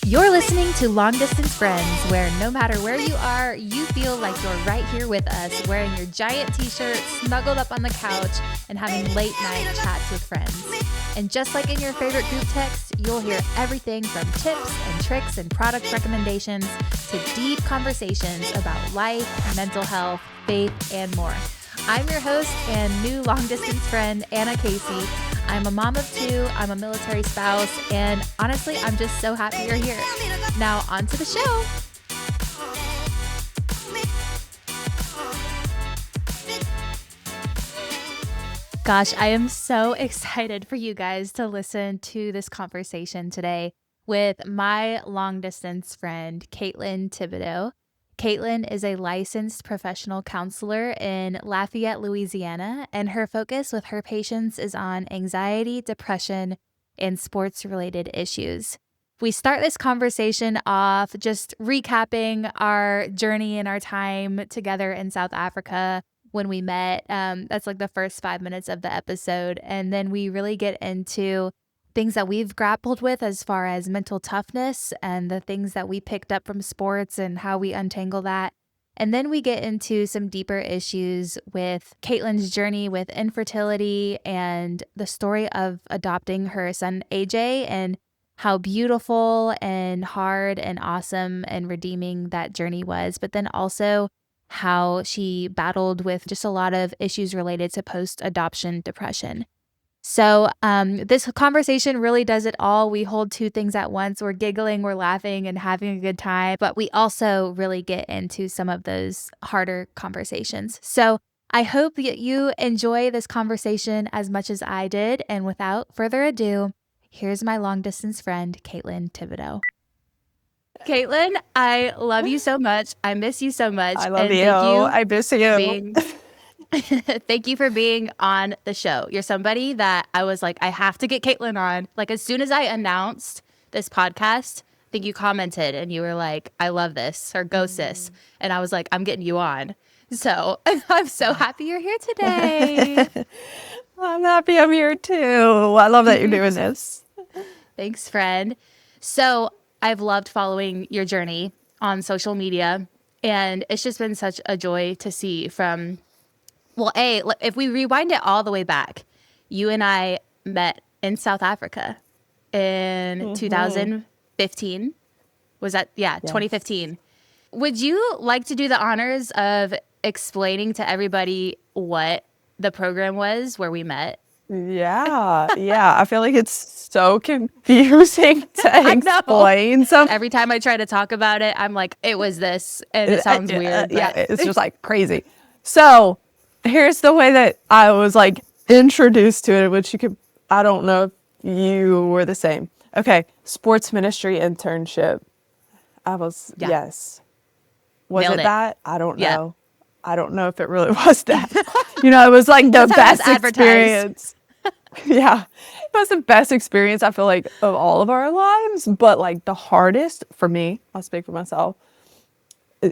You're listening to Long Distance Friends, where no matter where you are, you feel like you're right here with us, wearing your giant t-shirt, snuggled up on the couch, and having late night chats with friends. And just like in your favorite group text, you'll hear everything from tips and tricks and product recommendations to deep conversations about life, mental health, faith, and more. I'm your host and new long distance friend, Anna Casey. I'm a mom of two, I'm a military spouse, and honestly, I'm just so happy you're here. Now, on to the show. Gosh, I am so excited for you guys to listen to this conversation today with my long distance friend, Kaitlyn Thibodeaux. Kaitlyn is a licensed professional counselor in Lafayette, Louisiana, and her focus with her patients is on anxiety, depression, and sports-related issues. We start this conversation off just recapping our journey and our time together in South Africa when we met. That's like the first 5 minutes of the episode. And then we really get into things that we've grappled with as far as mental toughness and the things that we picked up from sports and how we untangle that. And then we get into some deeper issues with Kaitlyn's journey with infertility and the story of adopting her son AJ and how beautiful and hard and awesome and redeeming that journey was. But then also how she battled with just a lot of issues related to post-adoption depression. So this conversation really does it all. We hold two things at once. We're giggling, we're laughing, and having a good time. But we also really get into some of those harder conversations. So I hope that you enjoy this conversation as much as I did. And without further ado, here's my long distance friend, Kaitlyn Thibodeaux. Kaitlyn, I love you so much. I miss you so much. I love you. I miss you. Thank you for being on the show. You're somebody that I was like, I have to get Kaitlyn on. Like, as soon as I announced this podcast, I think you commented and you were like, I love this, or go sis. And I was like, I'm getting you on. So I'm so happy you're here today. I'm happy I'm here too. I love that you're doing this. Thanks, friend. So I've loved following your journey on social media, and it's just been such a joy to see from, well, if we rewind it all the way back, you and I met in South Africa in 2015. Was that? Yeah, yes. 2015. Would you like to do the honors of explaining to everybody what the program was where we met? Yeah. I feel like it's so confusing to explain something. Every time I try to talk about it, I'm like, it was this, and it sounds weird. Yeah, it's just like crazy. So here's the way that I was like introduced to it, which you could, I don't know if you were the same. Okay. Sports ministry internship. Yes. Was Nailed it that? I don't Yeah. know. I don't know if it really was that. It was like the best experience. Yeah. It was the best experience, I feel like, of all of our lives. But like the hardest for me, I'll speak for myself,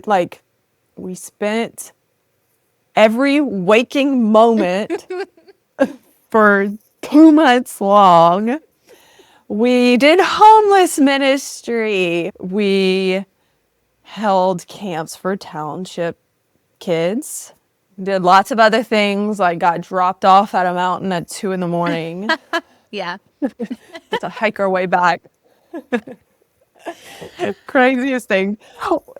like we spent every waking moment for 2 months long. We did homeless ministry. We held camps for township kids. Did lots of other things, like got dropped off at a mountain at 2 a.m. Yeah. To hike our way back. Craziest thing.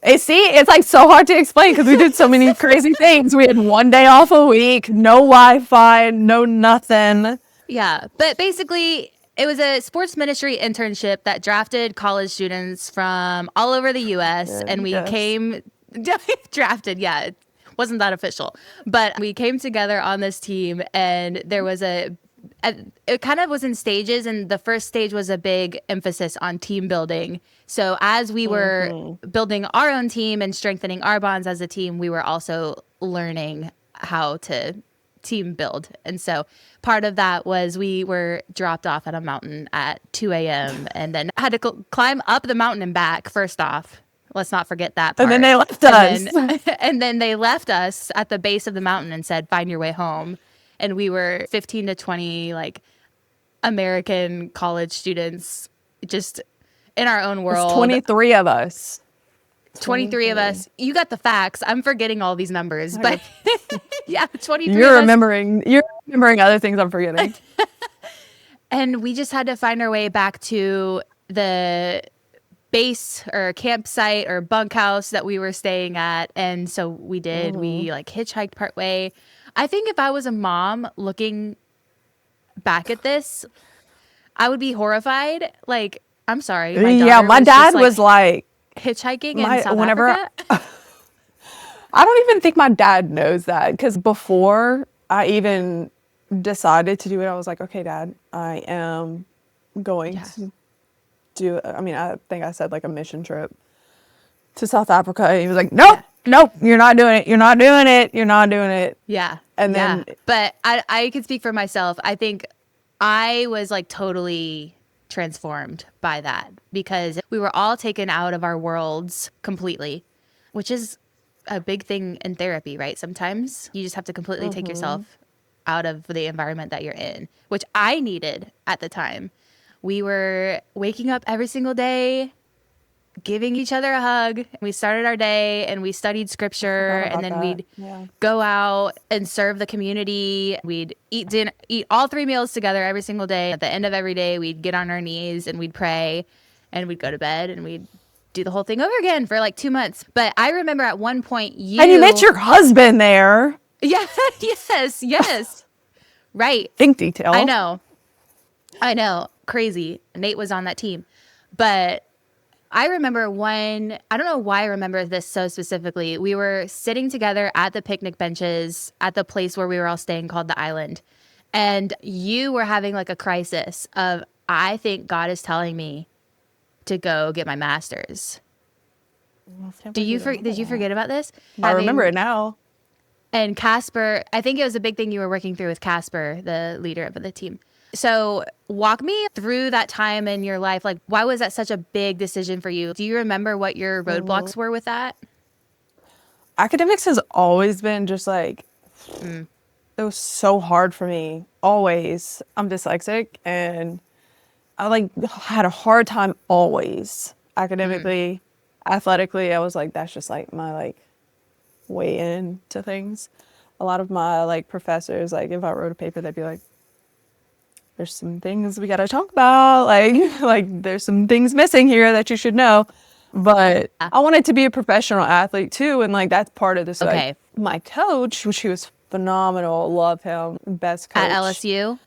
It's like so hard to explain because we did so many crazy things. We had 1 day off a week, no Wi-Fi, no nothing. Yeah, but basically it was a sports ministry internship that drafted college students from all over the U.S. and we came drafted. Yeah, it wasn't that official, but we came together on this team, and there was it kind of was in stages, and the first stage was a big emphasis on team building. So as we were building our own team and strengthening our bonds as a team, we were also learning how to team build. And so part of that was we were dropped off at a mountain at 2 a.m. and then had to climb up the mountain and back. First off, let's not forget that part. And then they left us. And then they left us at the base of the mountain and said, find your way home. And we were 15 to 20 like American college students just in our own It's world. 23 of us. 23 of us. You got the facts. I'm forgetting all these numbers, but yeah, 23 You're of us. You're remembering other things I'm forgetting. And we just had to find our way back to the base or campsite or bunkhouse that we were staying at. And so we did. We like hitchhiked part way. I think if I was a mom looking back at this, I would be horrified. Like, I'm sorry, my daughter my was dad just, like, was like hitchhiking in South whenever Africa. I don't even think my dad knows that, because before I even decided to do it, I was like, okay, Dad, I am going to do, I mean, I think I said like a mission trip to South Africa. And he was like, nope, nope, you're not doing it. You're not doing it. You're not doing it. Yeah. And then, but I can speak for myself. I think I was like totally transformed by that because we were all taken out of our worlds completely, which is a big thing in therapy, right? Sometimes you just have to completely take yourself out of the environment that you're in, which I needed at the time. We were waking up every single day, giving each other a hug. We started our day and we studied scripture, and then we'd go out and serve the community. We'd eat dinner, eat all 3 meals together every single day. At the end of every day, we'd get on our knees and we'd pray, and we'd go to bed and we'd do the whole thing over again for like 2 months. But I remember at one point and you met your husband there. Yeah, yes. Right. Think detail. I know. Crazy. Nate was on that team. But I remember I don't know why I remember this so specifically. We were sitting together at the picnic benches at the place where we were all staying called the Island. And you were having like a crisis of, I think God is telling me to go get my master's. Did you forget about this? I remember it now. And Casper, I think it was a big thing you were working through with Casper, the leader of the team. So walk me through that time in your life. Like, why was that such a big decision for you? Do you remember what your roadblocks were with that? Academics has always been just like, it was so hard for me. Always. I'm dyslexic, and I like had a hard time always academically, athletically. I was like, that's just like my like way into things. A lot of my like professors, like if I wrote a paper, they'd be like, there's some things we got to talk about. Like there's some things missing here that you should know. But I wanted to be a professional athlete too. And like, that's part of this. Okay. Like, my coach, which he was phenomenal. Love him. Best coach. At LSU?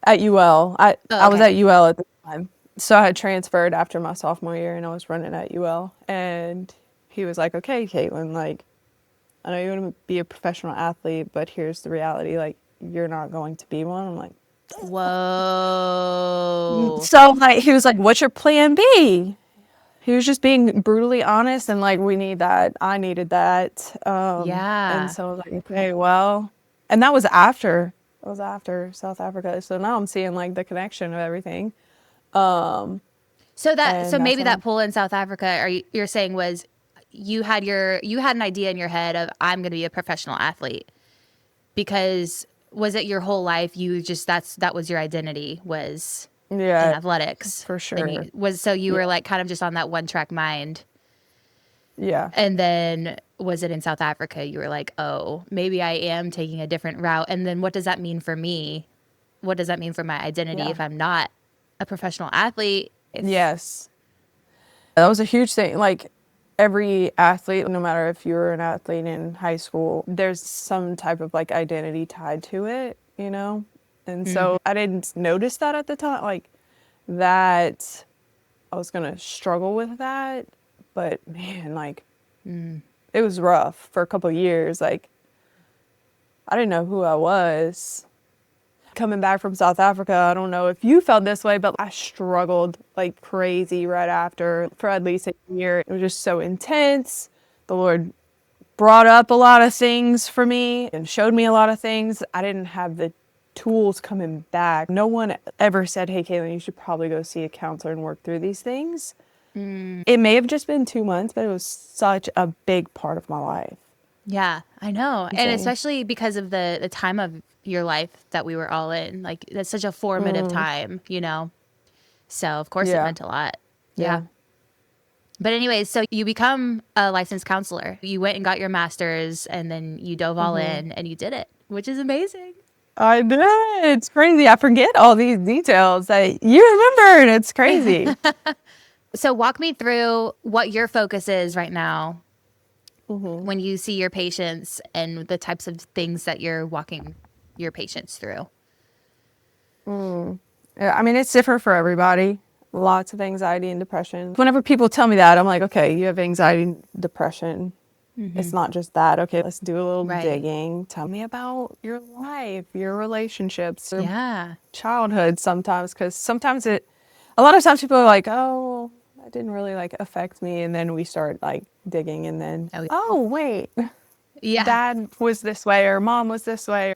At UL. I was at UL at the time. So I had transferred after my sophomore year and I was running at UL. And he was like, okay, Kaitlyn, like, I know you want to be a professional athlete, but here's the reality. Like, you're not going to be one. I'm like, whoa. So like, he was like, what's your plan B? He was just being brutally honest, and like, we need that. I needed that. And so I was like, okay, well, and that was after South Africa. So now I'm seeing like the connection of everything. So maybe that pull in South Africa, you're saying was you had an idea in your head of, I'm going to be a professional athlete, because was it your whole life that was your identity, was in athletics? For sure. You were like kind of just on that one track mind. Yeah. And then was it in South Africa you were like, oh, maybe I am taking a different route, and then what does that mean for me? What does that mean for my identity if I'm not a professional athlete? Yes. That was a huge thing. Like, every athlete, no matter if you're an athlete in high school, there's some type of like identity tied to it, you know? And so I didn't notice that at the time, like that I was going to struggle with that. But man, like it was rough for a couple of years. Like, I didn't know who I was. Coming back from South Africa, I don't know if you felt this way, but I struggled like crazy right after for at least a year. It was just so intense. The Lord brought up a lot of things for me and showed me a lot of things. I didn't have the tools coming back. No one ever said, hey, Kaitlyn, you should probably go see a counselor and work through these things. It may have just been 2 months, but it was such a big part of my life. Yeah, I know. And especially because of the time of your life that we were all in. Like, that's such a formative time, you know? So, of course, it meant a lot. Yeah. But anyways, so you become a licensed counselor. You went and got your master's, and then you dove all in and you did it, which is amazing. I did. It's crazy. I forget all these details that you remember, and it's crazy. So walk me through what your focus is right now when you see your patients and the types of things that you're walking your patients through. Yeah, I mean, it's different for everybody. Lots of anxiety and depression. Whenever people tell me that, I'm like, okay, you have anxiety and depression. It's not just that. Okay, let's do a little digging. Tell me about your life, your relationships, your childhood sometimes. Because sometimes a lot of times people are like, oh, that didn't really like affect me. And then we start like digging and then, oh wait, dad was this way or mom was this way.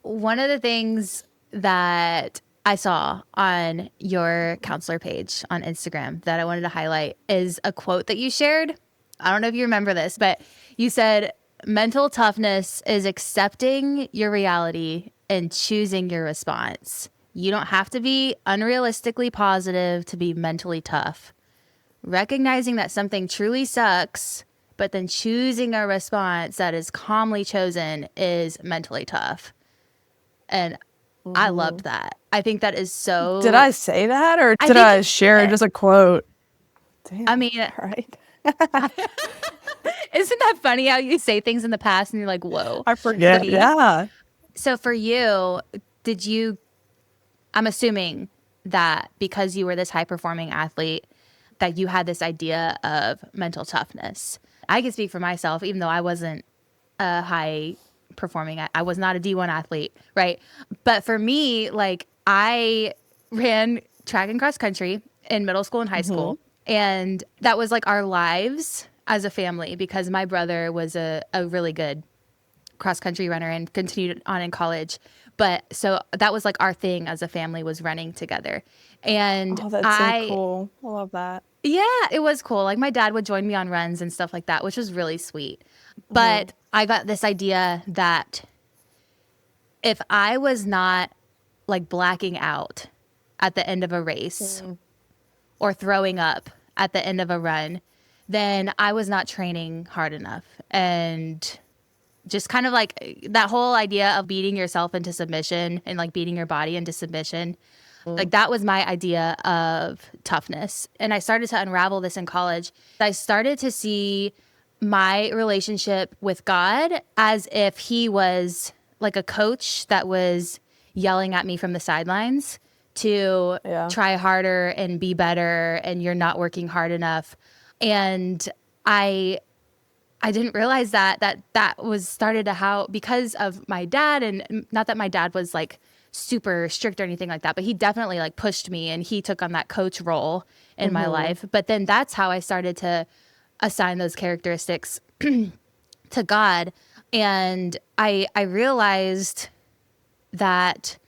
One of the things that I saw on your counselor page on Instagram that I wanted to highlight is a quote that you shared. I don't know if you remember this, but you said, mental toughness is accepting your reality and choosing your response. You don't have to be unrealistically positive to be mentally tough. Recognizing that something truly sucks, but then choosing a response that is calmly chosen is mentally tough. And I loved that. I think that is so... Did I say that or did I share just a quote? Damn, I mean... right. Isn't that funny how you say things in the past and you're like, whoa. I forget. Yeah. So for you, I'm assuming that because you were this high-performing athlete, that you had this idea of mental toughness. I can speak for myself, even though I wasn't a high-performing, I was not a D1 athlete, right? But for me, like, I ran track and cross country in middle school and high school, and that was like our lives as a family because my brother was a really good cross-country runner and continued on in college. But so that was like our thing as a family, was running together. And that's so cool. I love that. Yeah, it was cool. Like my dad would join me on runs and stuff like that, which was really sweet. But I got this idea that if I was not like blacking out at the end of a race or throwing up at the end of a run, then I was not training hard enough. And just kind of like that whole idea of beating yourself into submission and like beating your body into submission. Like that was my idea of toughness. And I started to unravel this in college. I started to see my relationship with God as if he was like a coach that was yelling at me from the sidelines to try harder and be better, and you're not working hard enough. And I didn't realize that was started to how, because of my dad, and not that my dad was like super strict or anything like that, but he definitely like pushed me and he took on that coach role in my life. But then that's how I started to assign those characteristics to God. And I realized that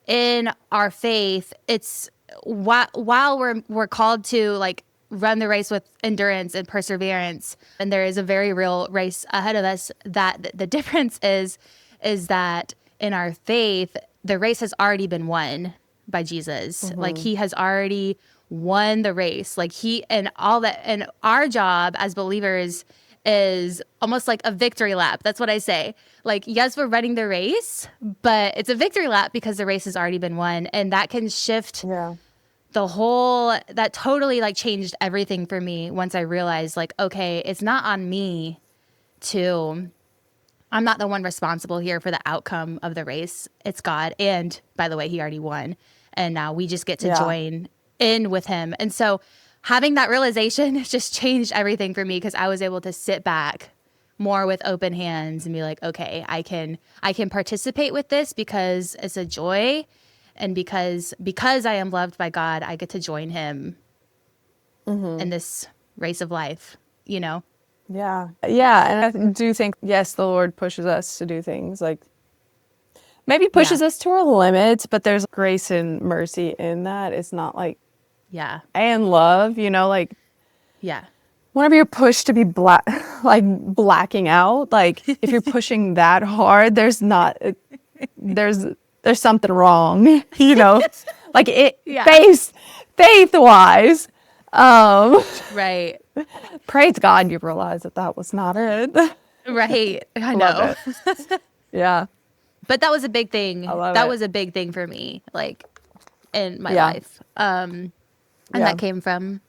in our faith, it's while we're called to like run the race with endurance and perseverance, and there is a very real race ahead of us, that the difference is that in our faith, the race has already been won by Jesus. Like he has already won the race. Like and all that, and our job as believers is almost like a victory lap. That's what I say. Like, yes, we're running the race, but it's a victory lap because the race has already been won. And that can shift the whole, that totally like changed everything for me once I realized like, okay, it's not on me I'm not the one responsible here for the outcome of the race. It's God. And by the way, he already won. And now we just get to join in with him. And so having that realization just changed everything for me, because I was able to sit back more with open hands and be like, okay, I can participate with this because it's a joy, and because I am loved by God, I get to join him in this race of life, you know? Yeah. Yeah. And I do think, yes, the Lord pushes us to do things like maybe pushes us to our limits, but there's grace and mercy in that. It's not like, and love, you know, like, whenever you're pushed to be blacking out, like if you're pushing that hard, there's something wrong, you know, like faith wise. Right. Praise God you realized that was not it. Right. I Love know. it. Yeah. But that was a big thing. I love That it. was a big thing for me, like in my Yeah. life. And Yeah. that came from,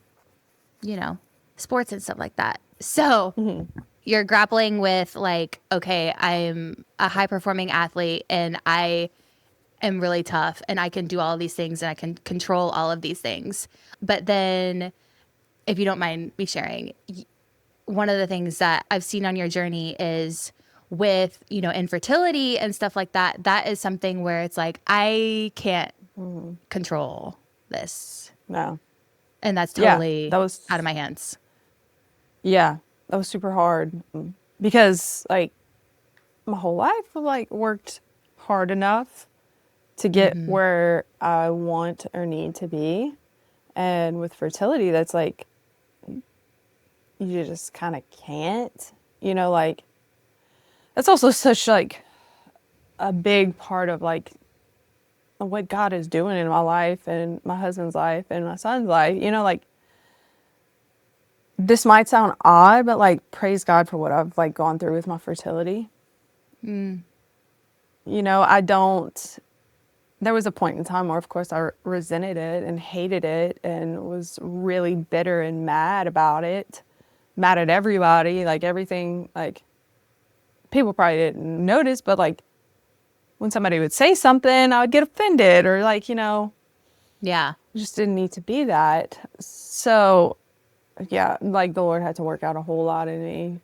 sports and stuff like that. So you're grappling with like, okay, I'm a high performing athlete and I am really tough and I can do all of these things and I can control all of these things. But then, if you don't mind me sharing, one of the things that I've seen on your journey is with, infertility and stuff like that. That is something where it's like, I can't control this. No. And that's Yeah. totally That was, out of my hands. yeah, that was super hard because like my whole life I've like worked hard enough to get where I want or need to be. And with fertility, that's like, you just kind of can't, like, that's also such like a big part of like what God is doing in my life and my husband's life and my son's life, like, this might sound odd, but like, praise God for what I've like gone through with my fertility. I don't, there was a point in time where, of course, I resented it and hated it and was really bitter and mad about it, mad at everybody, like everything, like people probably didn't notice, but like when somebody would say something, I would get offended or like, Yeah. it just didn't need to be that. So, yeah, like the Lord had to work out a whole lot in me.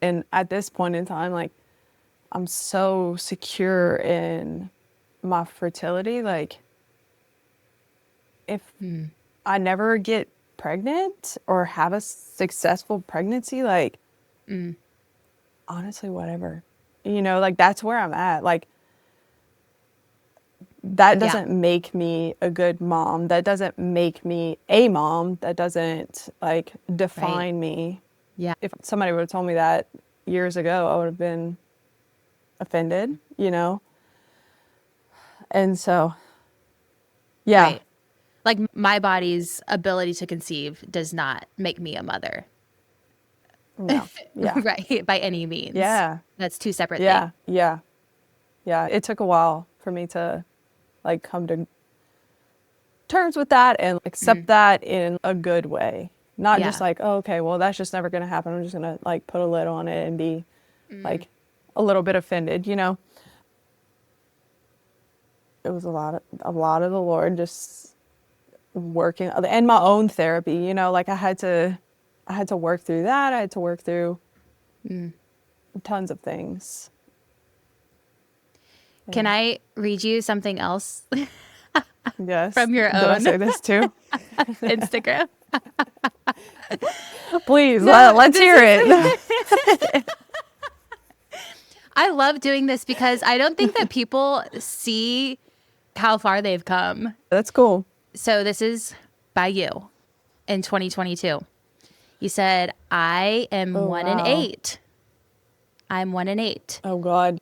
And at this point in time, like I'm so secure in my fertility. Like if I never get pregnant or have a successful pregnancy, like honestly, whatever, like that's where I'm at. Like that doesn't make me a good mom. That doesn't make me a mom. That doesn't like define me. Yeah. If somebody would have told me that years ago, I would have been offended, And so, yeah. Right. Like my body's ability to conceive does not make me a mother. No. Yeah. Right. By any means. Yeah. That's two separate Yeah. things. Yeah. Yeah. It took a while for me to like come to terms with that and accept that in a good way. Not just Yeah. like, oh, okay, well, that's just never going to happen. I'm just going to like put a lid on it and be like a little bit offended, It was a lot of the Lord just working and my own therapy, like I had to work through that. I had to work through tons of things. Can I read you something else Yes. from your Did I own say this too? Instagram? Please, No, let's hear it. I love doing this because I don't think that people see how far they've come. That's cool. So this is by you in 2022. You said, I am Oh, 1 in wow. 8. I'm 1 in 8. Oh, God.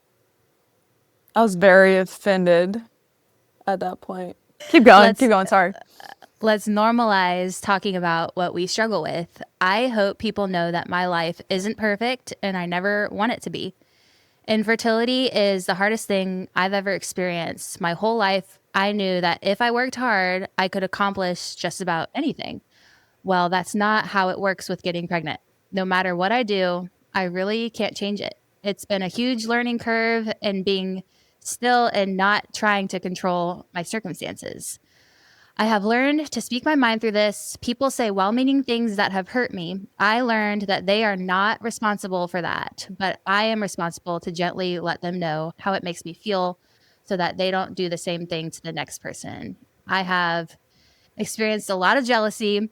I was very offended at that point. Keep going. Keep going. Sorry. Let's normalize talking about what we struggle with. I hope people know that my life isn't perfect and I never want it to be. Infertility is the hardest thing I've ever experienced. My whole life, I knew that if I worked hard, I could accomplish just about anything. Well, that's not how it works with getting pregnant. No matter what I do, I really can't change it. It's been a huge learning curve and being still and not trying to control my circumstances. I have learned to speak my mind through this. People say well meaning things that have hurt me. I learned that they are not responsible for that, but I am responsible to gently let them know how it makes me feel so that they don't do the same thing to the next person. I have experienced a lot of jealousy.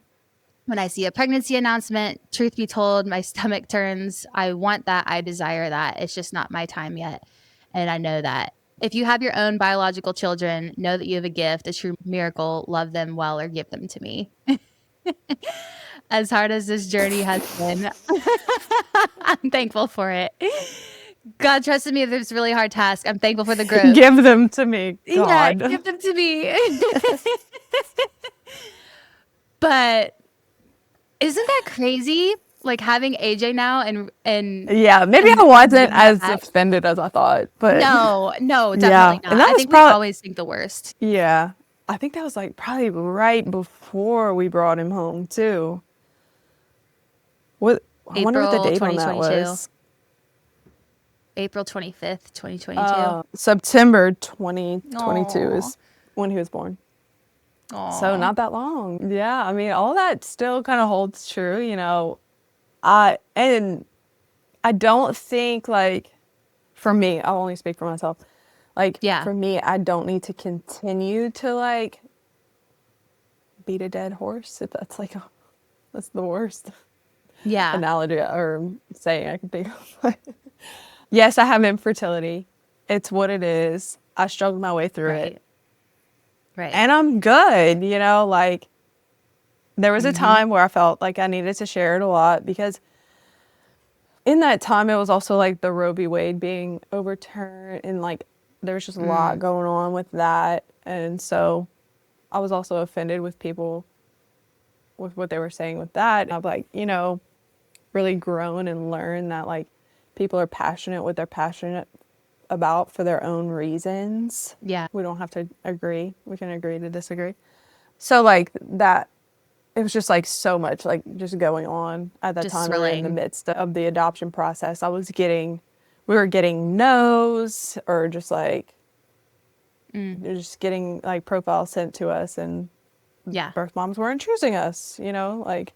When I see a pregnancy announcement, truth be told, my stomach turns. I want that. I desire that. It's just not my time yet. And I know that. If you have your own biological children, know that you have a gift, a true miracle. Love them well or give them to me. As hard as this journey has been, I'm thankful for it. God trusted me with this really hard task. I'm thankful for the growth. Give them to me, God. Yeah, give them to me. But Isn't that crazy? Like having AJ now and Yeah, maybe I and wasn't viewing as that. offended as I thought, but No, yeah. definitely And not. that I was think we probably, always think the worst. yeah, I think that was like probably right before we brought him home too. What, I wonder what the April date on that 2022. was. April 25th, 2022. September 2022 Oh, is when he was born. So oh, not that long. Yeah, I mean, all that still kind of holds true, you know. And I don't think like for me, I'll only speak for myself. Like yeah, for me, I don't need to continue to like beat a dead horse if that's like that's the worst yeah, analogy or saying I can think of. Yes, I have infertility. It's what it is. I struggled my way through it. right, right. And I'm good, you know, like there was a Mm-hmm. time where I felt like I needed to share it a lot because in that time it was also like the Roe v. Wade being overturned and like there was just a lot Mm, going on with that. And so I was also offended with people with what they were saying with that. I've like, you know, really grown and learned that like people are passionate what they're passionate about for their own reasons. yeah, We don't have to agree. We can agree to disagree. So like that it was just like so much like just going on at that just time. We were in the thrilling. midst of the adoption process. We were getting no's or just like Mm, just getting like profiles sent to us and yeah, birth moms weren't choosing us, you know, like,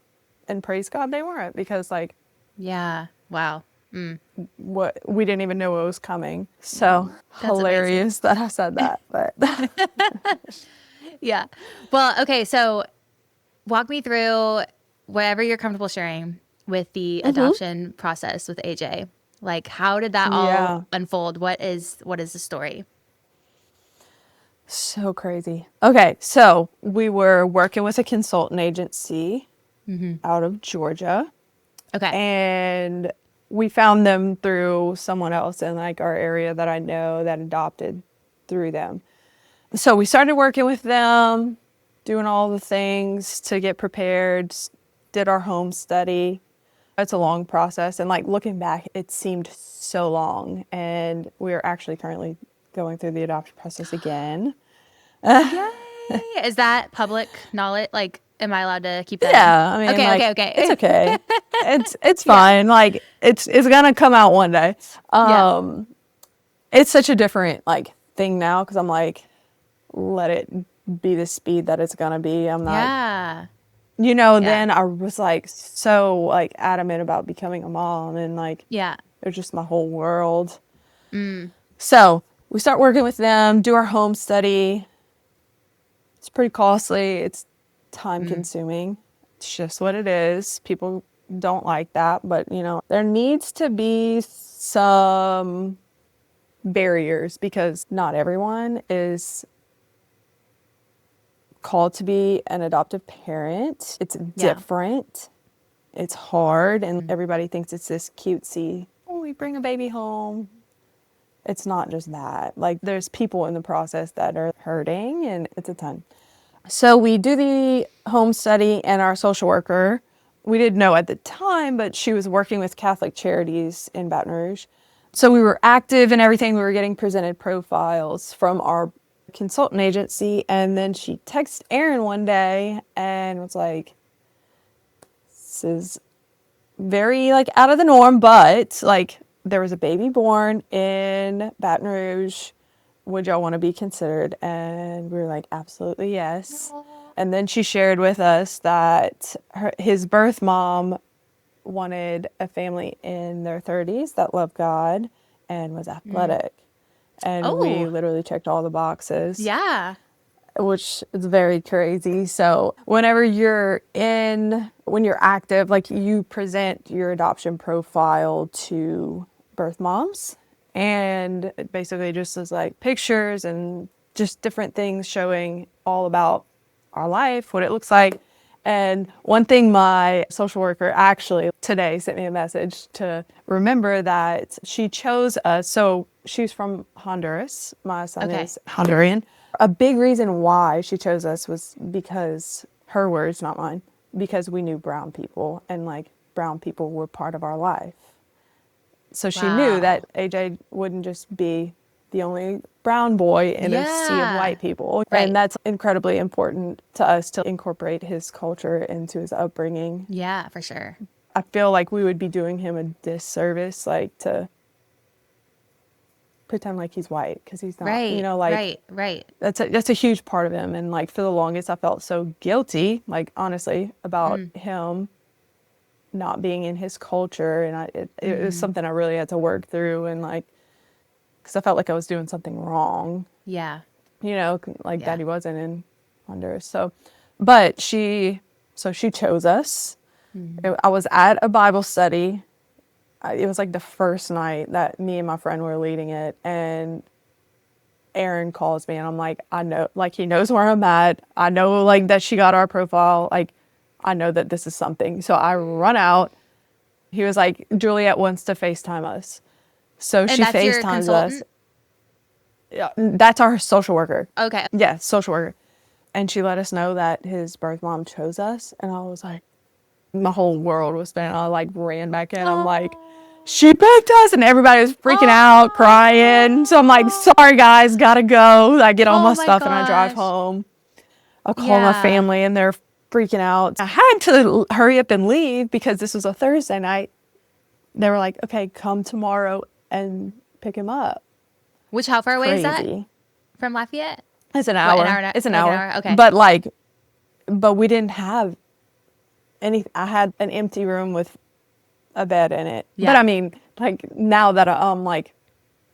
and praise God they weren't because like yeah. Wow. Mm, what we didn't even know what was coming. So that's amazing. hilarious that I said that, but Yeah. Well, okay. So walk me through whatever you're comfortable sharing with the hmm adoption process with AJ. Like, how did that all yeah, unfold? What is the story? so crazy. Okay, so we were working with a consultant agency Mm-hmm. out of Georgia, Okay. and we found them through someone else in like our area that I know that adopted through them. So we started working with them, doing all the things to get prepared, did our home study. It's a long process. And like looking back, it seemed so long. And we are actually currently going through the adoption process again. Yay! Is that public knowledge? Like, am I allowed to keep that in? Yeah, I mean, Okay, like okay, it's okay. okay. It's Yeah, fine. Like it's gonna come out one day. yeah, It's such a different like thing now because I'm like, let it be the speed that it's gonna be. I'm not, yeah, you know. yeah, Then I was like so like adamant about becoming a mom and like yeah. it was just my whole world. Mm, So we start working with them, do our home study. It's pretty costly. It's time mm. consuming. It's just what it is. People don't like that, but you know, there needs to be some barriers because not everyone is called to be an adoptive parent. It's Yeah. different. It's hard and Mm. everybody thinks it's this cutesy, oh, we bring a baby home. It's not just that. Like there's people in the process that are hurting and it's a ton. So we do the home study and our social worker, we didn't know at the time, but she was working with Catholic Charities in Baton Rouge. So we were active and everything. We were getting presented profiles from our consultant agency. And then she texted Aaron one day and was like, this is very like out of the norm, but like there was a baby born in Baton Rouge. Would y'all want to be considered? And we were like, absolutely yes. And then she shared with us that his birth mom wanted a family in their 30s that loved God and was Mm. athletic. And we Oh, literally checked all the boxes, yeah. which is very crazy. So when you're active, like you present your adoption profile to birth moms and it basically just is like pictures and just different things showing all about our life, what it looks like. And one thing my social worker actually today sent me a message to remember that she chose us. So she's from Honduras. My son Okay. is Honduran. A big reason why she chose us was because her words, not mine. because we knew brown people, and like brown people were part of our life. So she knew that AJ wouldn't just be the only brown boy in a sea of white people. Right. And that's incredibly important to us to incorporate his culture into his upbringing. Yeah, for sure. I feel like we would be doing him a disservice, like to pretend like he's white, because he's not. Right. You know, like Right. that's a huge part of him. And like for the longest, I felt so guilty, like honestly, about him not being in his culture, and it was something I really had to work through, and like, because I felt like I was doing something wrong. Yeah. You know, like that he wasn't in Honduras. So, but she chose us. I was at a Bible study. It was like the first night that me and my friend were leading it, and Aaron calls me, and I'm like, I know, like he knows where I'm at. I know like that she got our profile. Like, I know that this is something. So I run out. He was like, Juliet wants to FaceTime us. So she FaceTimes us. Yeah, that's our social worker. Okay. Yeah, social worker. And she let us know that his birth mom chose us. And I was like, my whole world was spinning. I like ran back in. I'm like, she picked us, and everybody was freaking out, crying. So I'm like, sorry guys, gotta go. I get all my stuff and I drive home. I call my family, and they're freaking out. I had to hurry up and leave because this was a Thursday night. They were like, okay, come tomorrow and pick him up. Which, how far away is that from Lafayette? It's an hour. It's an hour. Okay. But we didn't have any. I had an empty room with a bed in it. Yeah. But I mean, like now that I'm like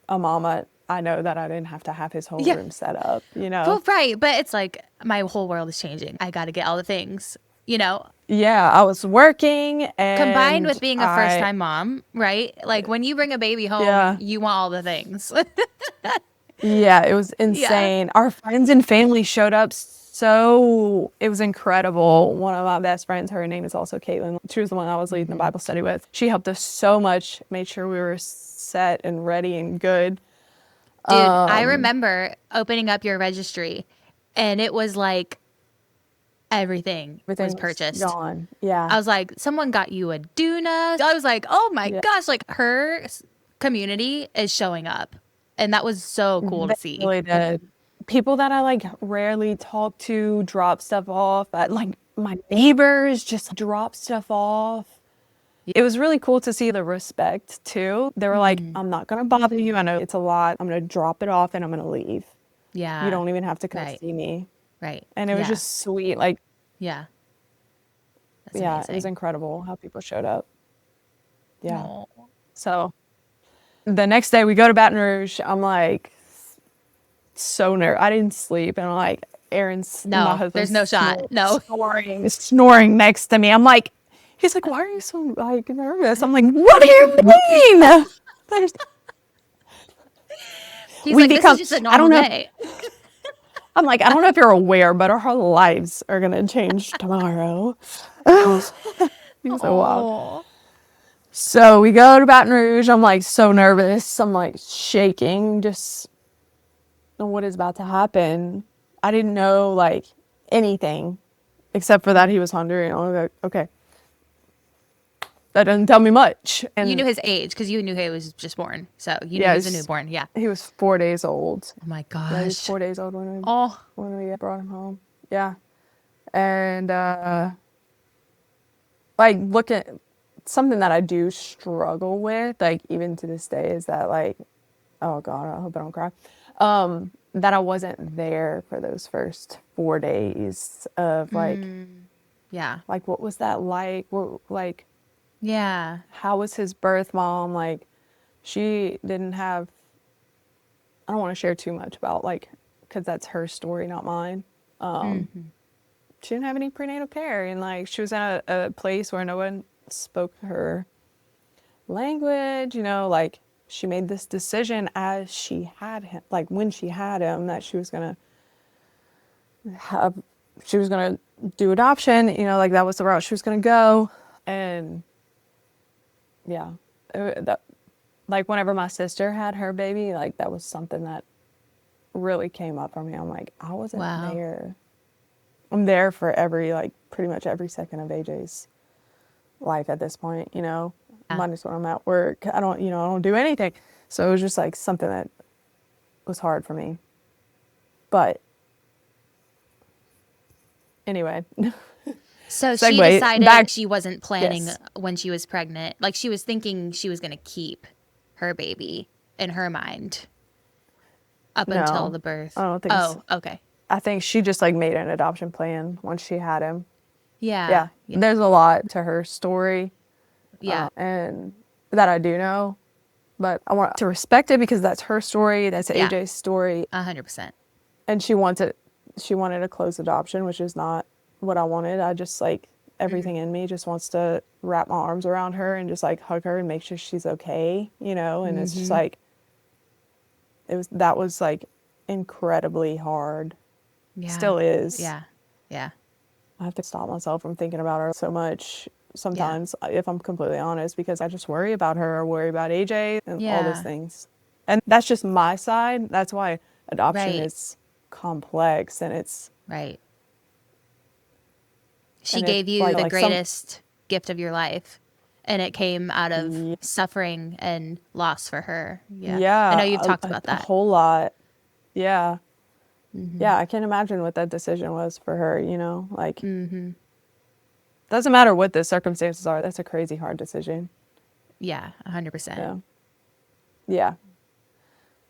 a mama, I know that I didn't have to have his whole room set up, you know? Well, right. But it's like my whole world is changing. I got to get all the things, you know? Yeah, I was working, and combined with being a first-time mom, right? Like when you bring a baby home, you want all the things. Yeah, it was insane. Yeah. Our friends and family showed up, so it was incredible. One of my best friends, her name is also Kaitlyn. She was the one I was leading the Bible study with. She helped us so much, made sure we were set and ready and good. Dude, I remember opening up your registry, and it was like everything was purchased. Gone. Yeah. I was like, someone got you a Duna. I was like, oh my gosh, like her community is showing up. And that was so cool to see. Really did. People that I like rarely talk to drop stuff off. Like my neighbors just drop stuff off. It was really cool to see the respect too. They were like, I'm not going to bother you. I know it's a lot. I'm going to drop it off and I'm going to leave. Yeah. You don't even have to come see me. Right. And it was just sweet. Like, that's amazing. It was incredible how people showed up. Yeah. Aww. So the next day we go to Baton Rouge. I'm like so nervous. I didn't sleep. And I'm like, Aaron's my husband. There's no shot. No. Snoring next to me. I'm like, he's like, why are you so like nervous? I'm like, what do you mean? He's like, this is just a normal day. I'm like, I don't know if you're aware, but our whole lives are going to change tomorrow. He's so wild. So we go to Baton Rouge. I'm like so nervous. I'm like shaking, just what is about to happen. I didn't know like anything except for that he was Honduran. I was like, okay. That doesn't tell me much. And you knew his age because you knew he was just born. So you knew he was a newborn. Yeah. He was 4 days old. Oh my gosh. Yeah, he was 4 days old when we brought him home. Yeah. And like look at something that I do struggle with, like even to this day, is that like, oh God, I hope I don't cry. That I wasn't there for those first 4 days of like, like what was that like? How was his birth mom? Like, she didn't have, I don't want to share too much about like, because that's her story, not mine. She didn't have any prenatal care, and like she was in a place where no one spoke her language, you know, like she made this decision as she had him, like when she had him, that she was gonna do adoption, you know, like that was the route she was gonna go. And like whenever my sister had her baby, like that was something that really came up for me. I'm like, I wasn't there I'm there for pretty much every second of AJ's life at this point, you know. Minus when I'm at work. I don't do anything. So it was just like something that was hard for me. But anyway. So she decided she wasn't planning when she was pregnant. Like, she was thinking she was going to keep her baby in her mind up until the birth. I don't think so. Okay. I think she just like made an adoption plan once she had him. Yeah. There's a lot to her story. Yeah. And that I do know. But I want to respect it because that's her story. That's AJ's story. 100%. And she wanted a closed adoption, which is not what I wanted. I just like everything in me just wants to wrap my arms around her and just like hug her and make sure she's okay, you know. And it's just like that was like incredibly hard. Yeah. Still is. Yeah. I have to stop myself from thinking about her so much sometimes, if I'm completely honest, because I just worry about her or worry about AJ and all those things. And that's just my side. That's why adoption is complex, and it's right. She gave you the greatest gift of your life, and it came out of suffering and loss for her. I know you've talked about that a whole lot. Yeah, I can't imagine what that decision was for her, you know, like doesn't matter what the circumstances are, that's a crazy hard decision. 100%. Yeah.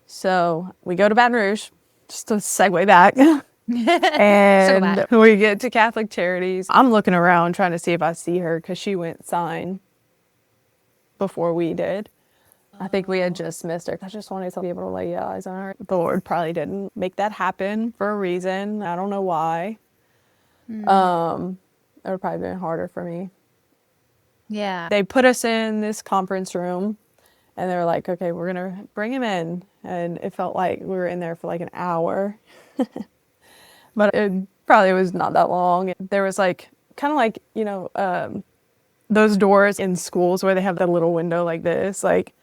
So we go to Baton Rouge, just to segue back. And we get to Catholic Charities. I'm looking around trying to see if I see her because she went sign before we did. I think we had just missed her. I just wanted to be able to lay eyes on her. The Lord probably didn't make that happen for a reason. I don't know why. It would have probably been harder for me. Yeah. They put us in this conference room and they were like, okay, we're going to bring him in. And it felt like we were in there for like an hour. But it probably was not that long. There was like, kind of like, you know, those doors in schools where they have that little window like this. Like,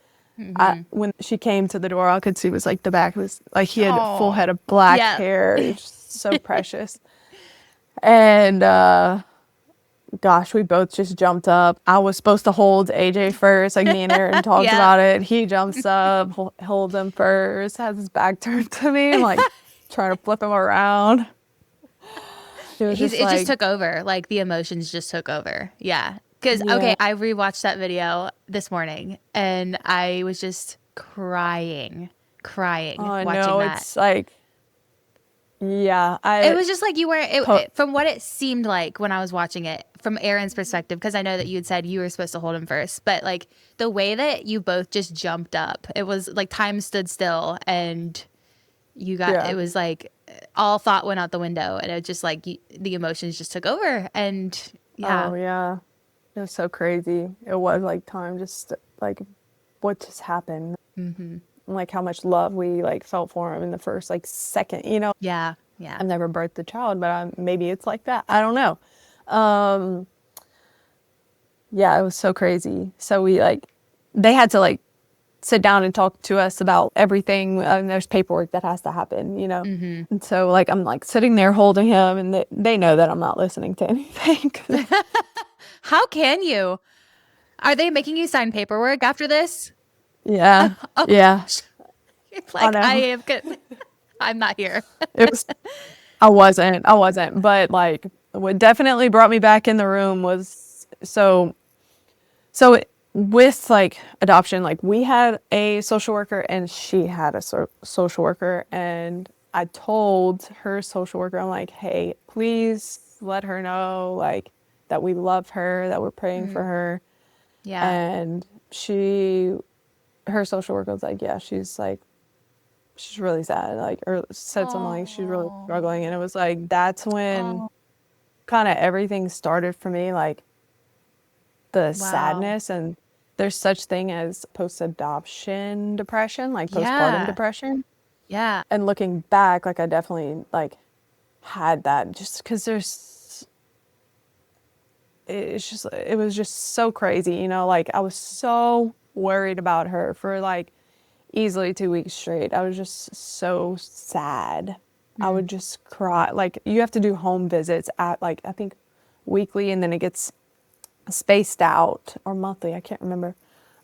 when she came to the door, all I could see was like the back. It was like he had a full head of black hair. It was so precious. And gosh, we both just jumped up. I was supposed to hold AJ first, like me and Aaron talked about it. He jumps up, holds him first, has his back turned to me. I'm like trying to flip him around. It just took over. Like the emotions just took over. Yeah. Because, I rewatched that video this morning and I was just crying watching that. It's like, it was just like you were, from what it seemed like when I was watching it, from Aaron's perspective, because I know that you had said you were supposed to hold him first, but like the way that you both just jumped up, it was like time stood still and you got, it was like all thought went out the window and it was just like the emotions just took over and it was so crazy. It was like time just like what just happened. Like how much love we like felt for him in the first like second, you know. I've never birthed a child, but maybe it's like that. I don't know. It was so crazy. So they had to like sit down and talk to us about everything. And there's paperwork that has to happen, you know. And so like I'm like sitting there holding him, and they know that I'm not listening to anything. How can you? Are they making you sign paperwork after this? Yeah. Yeah. Like I'm not here. I wasn't. But like what definitely brought me back in the room was so with like adoption, like we had a social worker and she had a social worker, and I told her social worker, I'm like, hey, please let her know like that we love her, that we're praying for her. Yeah. And her social worker was like, yeah, she's really sad, like, or said something like she's really struggling. And it was like, that's when kind of everything started for me, like the sadness. And there's such thing as post-adoption depression, like postpartum depression. Yeah. And looking back, like I definitely like had that just because it was just so crazy, you know, like I was so worried about her for like easily 2 weeks straight. I was just so sad. I would just cry. Like, you have to do home visits at, like, I think weekly, and then it gets spaced out, or monthly, I can't remember,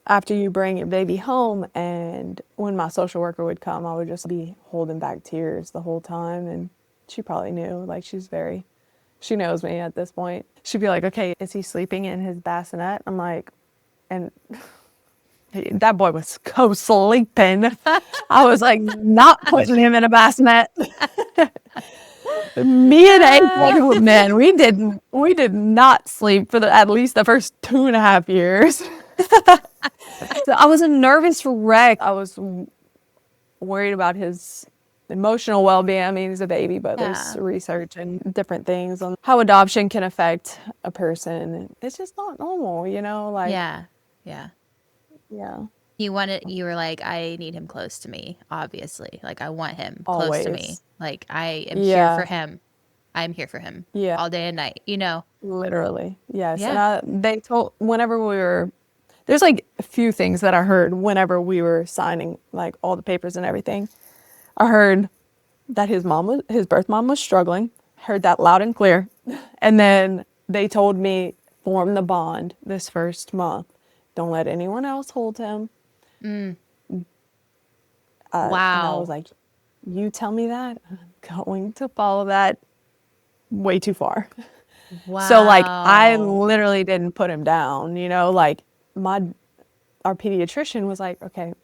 after you bring your baby home. And when my social worker would come, I would just be holding back tears the whole time. And she probably knew, like, she knows me at this point. She'd be like, okay, is he sleeping in his bassinet? I'm like, and that boy was co-sleeping. I was like, not putting him in a bassinet. Me and A, man, we did not sleep for at least the first 2.5 years. So I was a nervous wreck. I was worried about his emotional well-being. I mean, he's a baby, but there's research and different things on how adoption can affect a person. It's just not normal, like. Yeah. Yeah. You were like, I need him close to me, obviously. Like, I want him Always. close to me. Like, I am here for him. I'm here for him all day and night, Literally. Yes. Yeah. And they told, there's like a few things that I heard whenever we were signing like all the papers and everything. I heard that his birth mom was struggling. Heard that loud and clear. And then they told me, form the bond this first month. Don't let anyone else hold him. Wow. And I was like, you tell me that? I'm going to follow that way too far. Wow. So like, I literally didn't put him down, like our pediatrician was like, okay,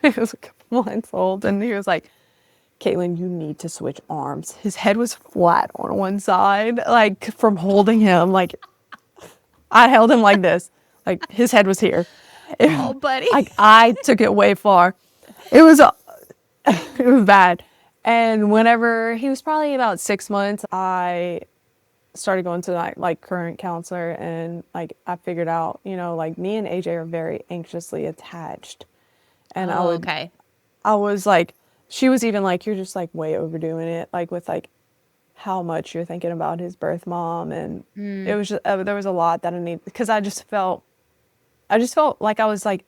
he was a couple months old, and he was like, Kaitlyn, you need to switch arms. His head was flat on one side, like from holding him. Like, I held him like this, like his head was here. Oh, buddy. Like, I took it way far. It was bad. And whenever he was probably about 6 months, I started going to like current counselor, and like I figured out, like me and AJ are very anxiously attached. And I was like, she was even like, you're just like way overdoing it, like with like how much you're thinking about his birth mom. And it was just, there was a lot that I need, because I just felt like I was like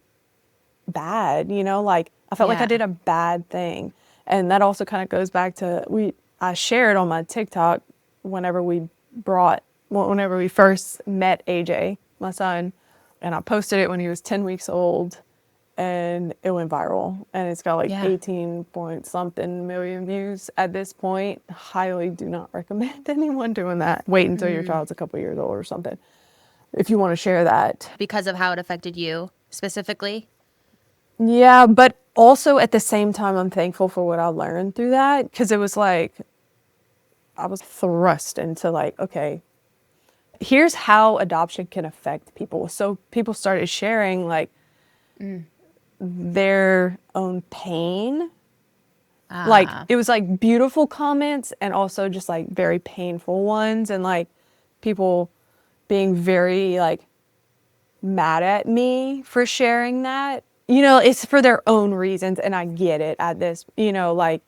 bad, like I felt like I did a bad thing. And that also kind of goes back to, I shared on my TikTok whenever we first met AJ, my son, and I posted it when he was 10 weeks old, and it went viral, and it's got like 18 point something million views at this point. Highly do not recommend anyone doing that. Wait until your child's a couple years old or something if you want to share that. Because of how it affected you specifically? Yeah, but also at the same time, I'm thankful for what I learned through that, because it was like, I was thrust into like, okay, here's how adoption can affect people. So people started sharing like their own pain. Like, it was like beautiful comments, and also just like very painful ones, and like people being very like mad at me for sharing that. It's for their own reasons, and I get it at this, like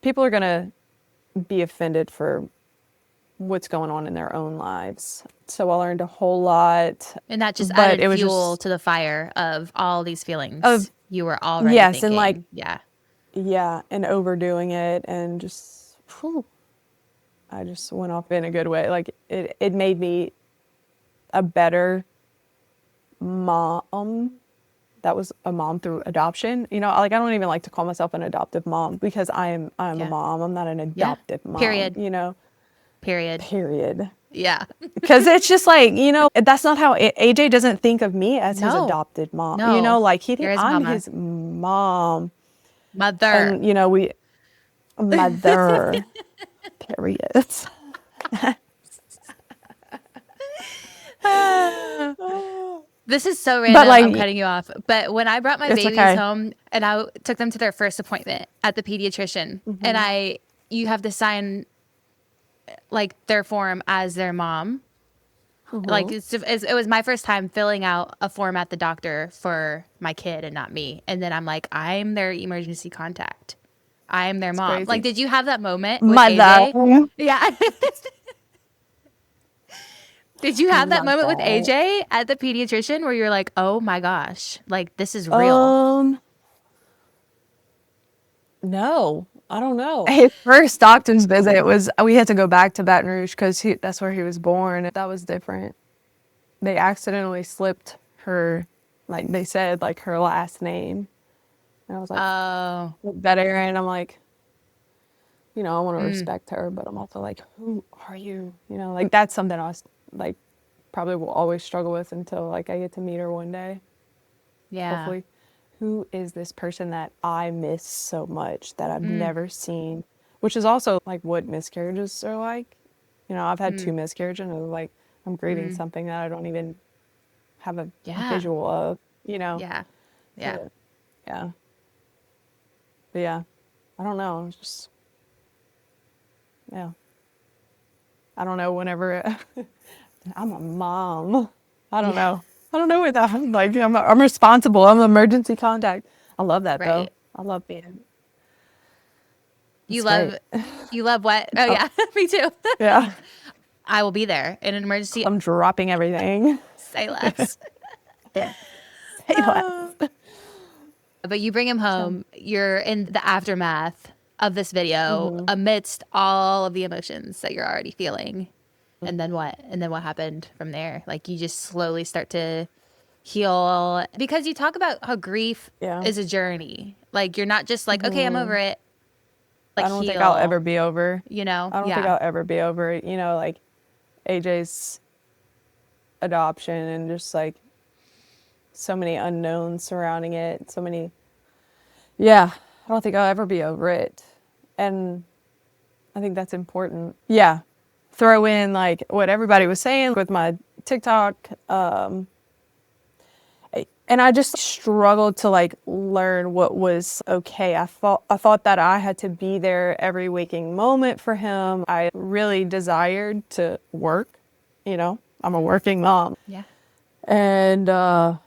people are gonna be offended for what's going on in their own lives. So I learned a whole lot. And that just added fuel to the fire of all these feelings you were already thinking. And like, and overdoing it, and just, I just went off in a good way. Like, it made me a better mom. That was a mom through adoption. Like, I don't even like to call myself an adoptive mom, because I'm a mom. I'm not an adoptive mom. Period. Period. Yeah. Because it's just like, that's not how AJ doesn't think of me as his adopted mom. No. Like I'm his mom. Mother. And, mother. Period. This is so random. I'm cutting you off. But when I brought my babies home, and I took them to their first appointment at the pediatrician, and you have to sign like their form as their mom. Like, it was my first time filling out a form at the doctor for my kid and not me. And then I'm like, I'm their emergency contact. I am their mom. Crazy. Like, did you have that moment with AJ? Yeah. Did you have that moment with AJ at the pediatrician where you're like, oh my gosh, like, this is real? No, No, I don't know. His first doctor's visit was, we had to go back to Baton Rouge because that's where he was born. That was different. They accidentally slipped her, like they said, like her last name. And I was like, Oh. that Erin, I'm like, you know, I want to respect her, but I'm also like, who are you? You know, like that's something I was like, probably will always struggle with until like I get to meet her one day. Yeah. Hopefully. Who is this person that I miss so much that I've never seen? Which is also like what miscarriages are like. You know, I've had 2 miscarriages and it was like I'm grieving something that I don't even have a Yeah. visual of, you know. Yeah. Yeah. So, yeah. But yeah, I don't know. It's just, yeah. I don't know whenever I'm a mom. I don't know. I don't know what that, I'm like, I'm responsible. I'm an emergency contact. I love that though. Right. I love being, You it's love great. you love what? Oh yeah, me too. Yeah. I will be there in an emergency. I'm dropping everything. Say less. Say less. But you bring him So, home. You're in the aftermath of this video amidst all of the emotions that you're already feeling. And then what? And then what happened from there? Like you just slowly start to heal because you talk about how grief yeah. is a journey. Like you're not just like, okay, I'm over it. Like I don't think I'll ever heal, be over. you know? I don't think Yeah. I'll ever be over it. You know, like AJ's adoption and just like so many unknowns surrounding it. So many, yeah, I don't think I'll ever be over it. And I think that's important. Yeah. Throw in like what everybody was saying with my TikTok. And I just struggled to like learn what was okay. I thought that I had to be there every waking moment for him. I really desired to work, you know. I'm a working mom. Yeah. And I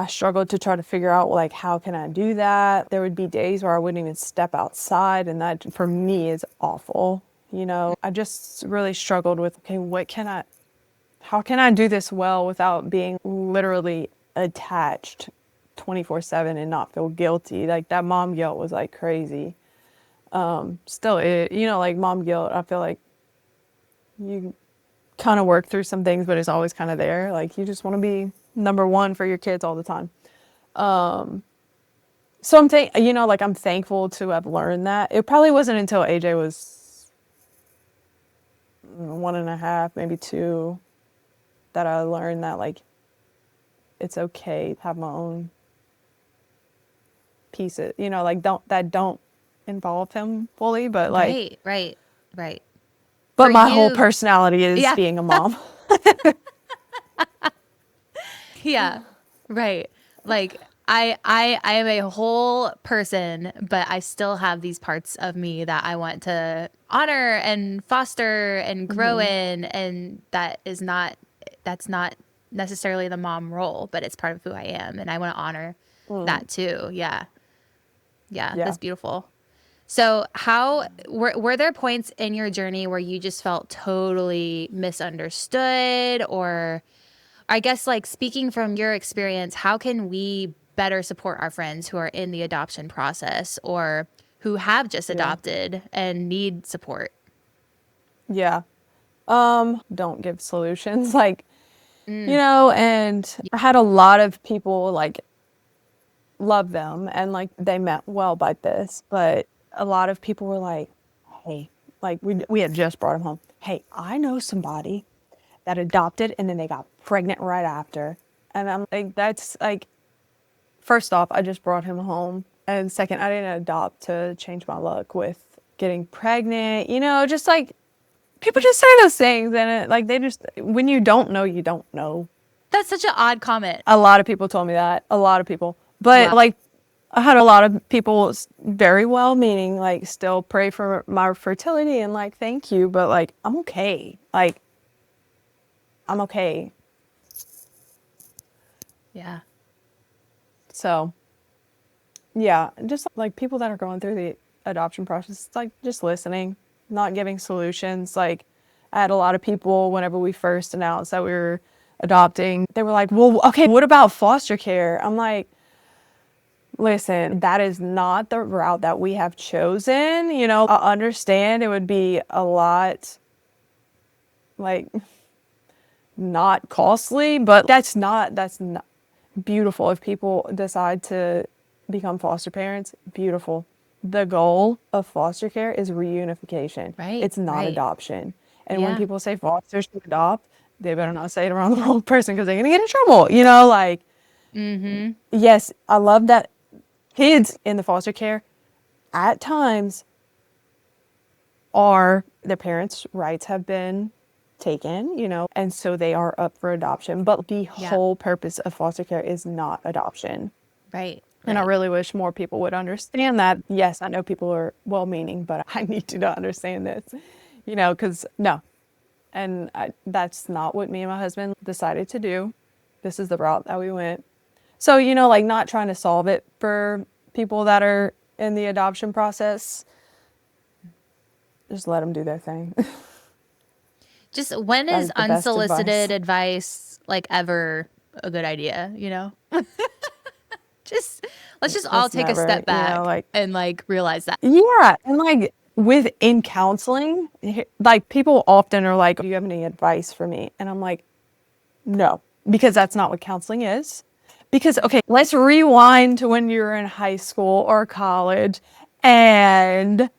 struggled to try to figure out like how can I do that? There would be days where I wouldn't even step outside and that for me is awful. You know, I just really struggled with okay, how can I do this well without being literally attached 24/7 and not feel guilty? Like that mom guilt was like crazy. Still, you know, like mom guilt, I feel like you kind of work through some things, but it's always kind of there. Like you just want to be number one for your kids all the time. So you know, like I'm thankful to have learned that. It probably wasn't until AJ was 1.5, maybe 2, that I learned that like it's okay to have my own pieces, you know, like don't involve him fully, but like Right. but For my whole you, personality is yeah. being a mom. Yeah. Right. Like I am a whole person, but I still have these parts of me that I want to honor and foster and grow in, and that's not necessarily the mom role, but it's part of who I am, and I want to honor that too. Yeah. Yeah, Yeah. that's beautiful. So how were there points in your journey where you just felt totally misunderstood, or I guess like speaking from your experience, how can we better support our friends who are in the adoption process or who have just Yeah. adopted and need support? Yeah. Don't give solutions like, you know, and I had a lot of people like love them and like they meant well by this, but a lot of people were like, hey, like we had just brought him home. Hey, I know somebody that adopted and then they got pregnant right after. And I'm like, that's like, first off, I just brought him home. And second, I didn't adopt to change my luck with getting pregnant, you know, just like people just say those things and it, like they just, when you don't know, you don't know. That's such an odd comment. A lot of people told me that, a lot of people. But Wow. like I had a lot of people very well meaning, like still pray for my fertility and like thank you, but like I'm okay. Like I'm okay. Yeah. So yeah, just like people that are going through the adoption process, like just listening, not giving solutions. Like I had a lot of people whenever we first announced that we were adopting, they were like, well, okay, what about foster care? I'm like, listen, that is not the route that we have chosen. I understand it would be a lot like not costly, but that's not beautiful. If people decide to become foster parents, beautiful. The goal of foster care is reunification. Right, It's not right. adoption. And when Yeah. people say fosters should adopt, they better not say it around the wrong person because they're going to get in trouble. Like, Mm-hmm. yes, I love that kids in the foster care at times are their parents' rights have been taken, and so they are up for adoption. But the Yeah. whole purpose of foster care is not adoption. Right. And I Right. really wish more people would understand that. Yes, I know people are well meaning, but I need you to understand this, because no. And that's not what me and my husband decided to do. This is the route that we went. So, like not trying to solve it for people that are in the adoption process. Just let them do their thing. Just when That is is the best advice. unsolicited advice like ever a good idea, you know? Just let's just all It's take a never, step back like, and like realize that. yeah. And like within counseling, like people often are like, do you have any advice for me? And I'm like, no, because that's not what counseling is. Because, okay, let's rewind to when you were in high school or college and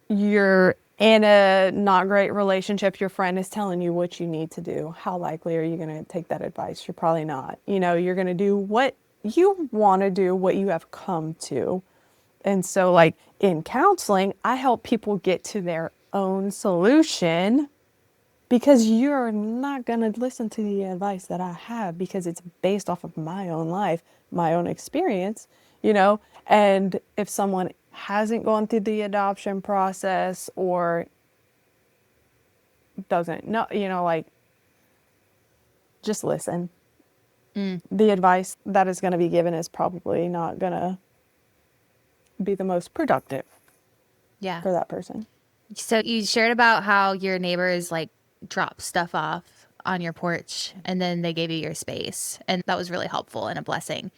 you're in a not great relationship. Your friend is telling you what you need to do. How likely are you going to take that advice? You're probably not. You're going to do what you want to do, what you have come to. And so, like in counseling, I help people get to their own solution because you're not going to listen to the advice that I have because it's based off of my own life, my own experience. And if someone hasn't gone through the adoption process or doesn't know, like just listen. The advice that is going to be given is probably not going to be the most productive Yeah. for that person. So you shared about how your neighbors like dropped stuff off on your porch and then they gave you your space. And that was really helpful and a blessing.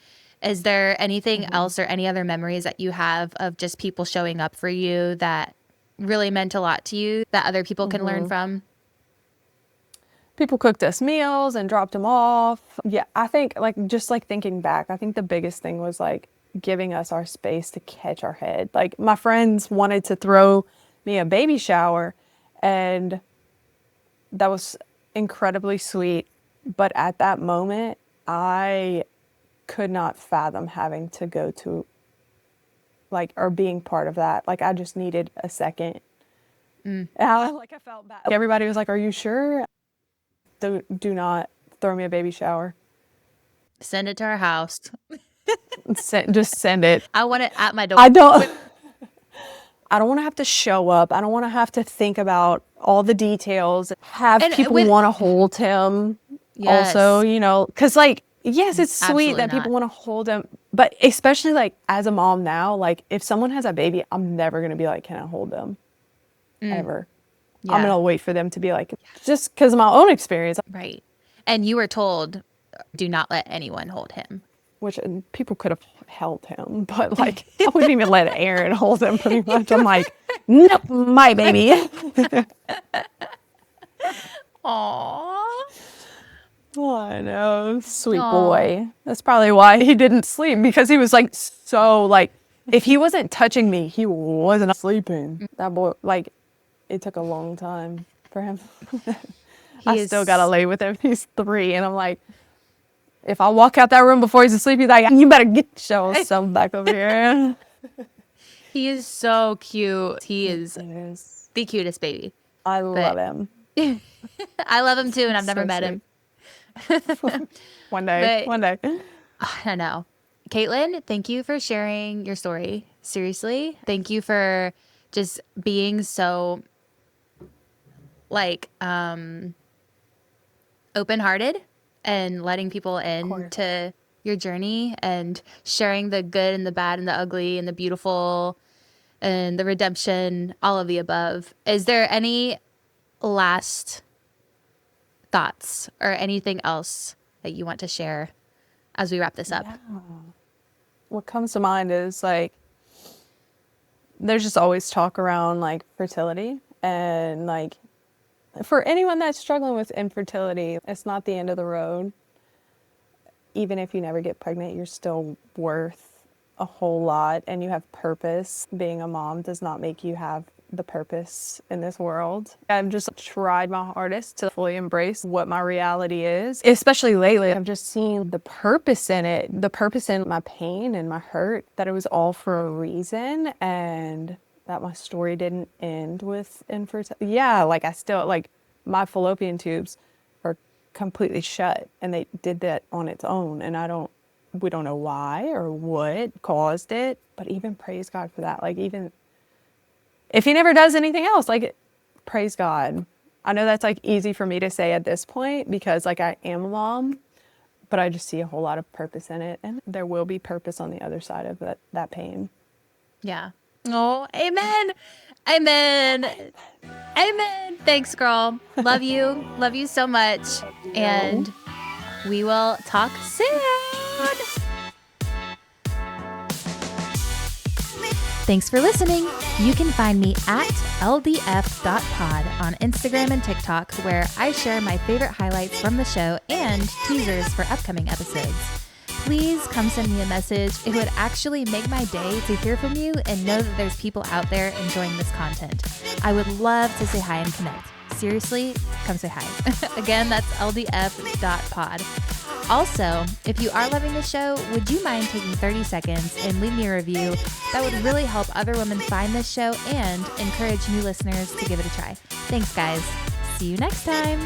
Is there anything else or any other memories that you have of just people showing up for you that really meant a lot to you that other people can learn from? People cooked us meals and dropped them off. Yeah, I think like just like thinking back, I think the biggest thing was like giving us our space to catch our head. Like my friends wanted to throw me a baby shower and that was incredibly sweet, but at that moment I could not fathom having to go to like or being part of that. Like I just needed a second. And I felt bad. Everybody was like, "Are you sure?" Do not throw me a baby shower. Send it to our house. Just send it. I want it at my door. I don't want to have to show up. I don't want to have to think about all the details. Have And people with want to hold him also, yes, because like, yes, it's sweet absolutely that people not. want to hold him, but especially like as a mom now, like if someone has a baby, I'm never going to be like, can I hold them? Ever. I'm going Yeah, to wait for them to be like, just because of my own experience, right. And you were told, do not let anyone hold him. which people could have held him, but like I wouldn't even let Aaron hold him pretty much. I'm like, nope, my baby. Aww. Oh, I know, sweet Aw. boy. That's probably why he didn't sleep because he was like so like if he wasn't touching me, he wasn't sleeping. That boy, like, it took a long time for him. I He still gotta is lay with him. He's 3, and I'm like, if I walk out that room before he's asleep, he's like, you better get yourself back over here. he is so cute. He is It is. the cutest baby. I But love him. I love him too, and I've never So met sweet. him. One day, But one day. I know. Kaitlyn, thank you for sharing your story. Seriously. Thank you for just being so like open-hearted and letting people Of course. into your journey and sharing the good and the bad and the ugly and the beautiful and the redemption, all of the above. Is there any last thoughts or anything else that you want to share as we wrap this up? Yeah. what comes to mind is like, there's just always talk around like fertility, and like for anyone that's struggling with infertility, it's not the end of the road. Even if you never get pregnant, you're still worth a whole lot and you have purpose. Being a mom does not make you have the purpose in this world. I've just tried my hardest to fully embrace what my reality is. Especially lately, I've just seen the purpose in it, the purpose in my pain and my hurt, that it was all for a reason, and that my story didn't end with infertility. Yeah, like I still, like my fallopian tubes are completely shut, and they did that on its own, and we don't know why or what caused it, but even praise God for that. Like, even if he never does anything else, like, praise God. I know that's like easy for me to say at this point because like I am a mom, but I just see a whole lot of purpose in it, and there will be purpose on the other side of that pain. Yeah. Oh, amen. Amen. Amen. Thanks, girl. Love you. Love you so much. And we will talk soon. Thanks for listening. You can find me at ldf.pod on Instagram and TikTok, where I share my favorite highlights from the show and teasers for upcoming episodes. Please come send me a message. It would actually make my day to hear from you and know that there's people out there enjoying this content. I would love to say hi and connect. Seriously, come say hi. Again, that's ldf.pod. Also, if you are loving the show, would you mind taking 30 seconds and leave me a review? That would really help other women find this show and encourage new listeners to give it a try. Thanks, guys. See you next time.